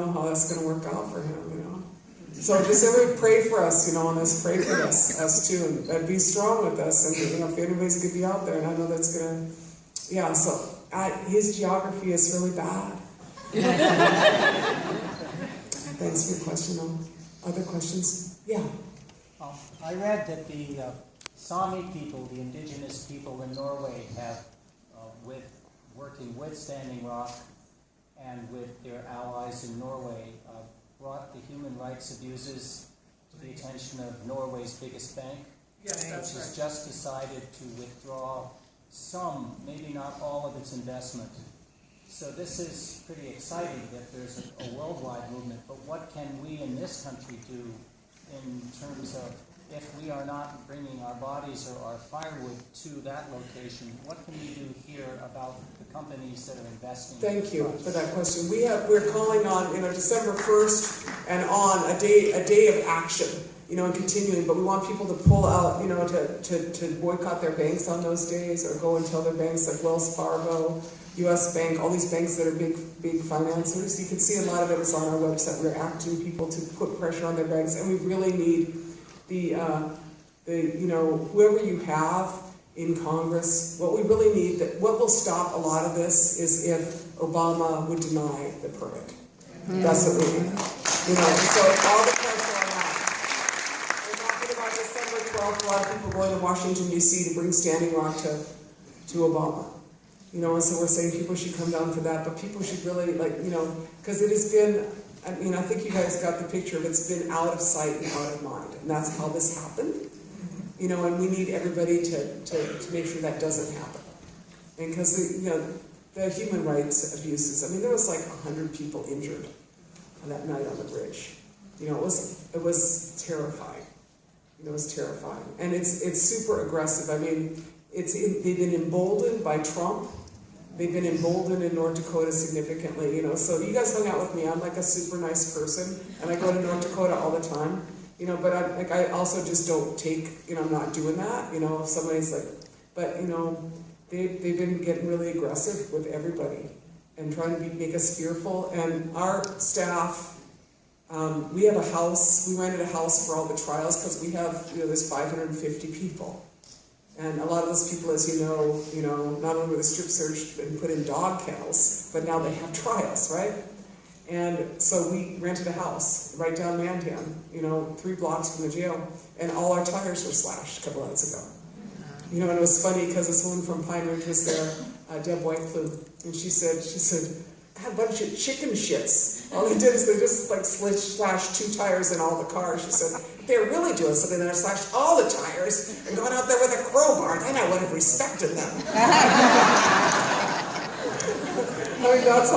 know how that's going to work out for him, you know. So just everybody pray for us, you know, and let's pray for us too, and be strong with us. And, you know, if anybody's going to be out there, and I know that's going to, yeah, so his geography is really bad. Thanks for your question, though. Other questions? Yeah. I read that the Sami people, the indigenous people in Norway, have, working with Standing Rock and with their allies in Norway, brought the human rights abuses to the attention of Norway's biggest bank, Yes, that's which has right. just decided to withdraw some, maybe not all of its investment. So this is pretty exciting that there's a worldwide movement, but what can we in this country do in terms of, if we are not bringing our bodies or our firewood to that location, what can we do here about the companies that are investing? Thank you for that question. We're calling on, you know, December 1st and on a day of action, you know, and continuing, but we want people to pull out, you know, to boycott their banks on those days, or go and tell their banks like Wells Fargo, U.S. Bank, all these banks that are big financiers. You can see a lot of it is on our website. We're asking people to put pressure on their banks, and we really need the you know, whoever you have in Congress. What we really need, what will stop a lot of this is if Obama would deny the permit. That's what we need. You know, so all the pressure on that. We're talking about December 12th, a lot of people going to Washington, D.C. to bring Standing Rock to Obama. You know, and so we're saying people should come down for that, but people should really, like, you know, because it has been, I mean, I think you guys got the picture of it's been out of sight and out of mind, and that's how this happened. You know, and we need everybody to make sure that doesn't happen. And because, you know, the human rights abuses, I mean, there was like 100 people injured on that night on the bridge. You know, it was terrifying. You know, it was terrifying. And it's super aggressive. I mean, they've been emboldened by Trump. They've been emboldened in North Dakota significantly, you know. So you guys hung out with me. I'm like a super nice person, and I go to North Dakota all the time, you know. But I also just don't take, you know, I'm not doing that, you know. If somebody's like, but you know, they've been getting really aggressive with everybody and trying to make us fearful. And our staff, we have a house. We rented a house for all the trials because we have, you know, there's 550 people. And a lot of those people, as you know, not only were the strip searched and put in dog kennels, but now they have trials, right? And so we rented a house right down Mandan, you know, 3 blocks from the jail, and all our tires were slashed a couple nights ago. You know, and it was funny because this woman from Pine Ridge was there, Deb Whiteflew, and she said, I had a bunch of chicken shits. All they did is they just like slashed 2 tires in all the cars. She said, if they were really doing something, then I slashed all the tires and gone out there with a crowbar, then I would have respected them. I mean, that's how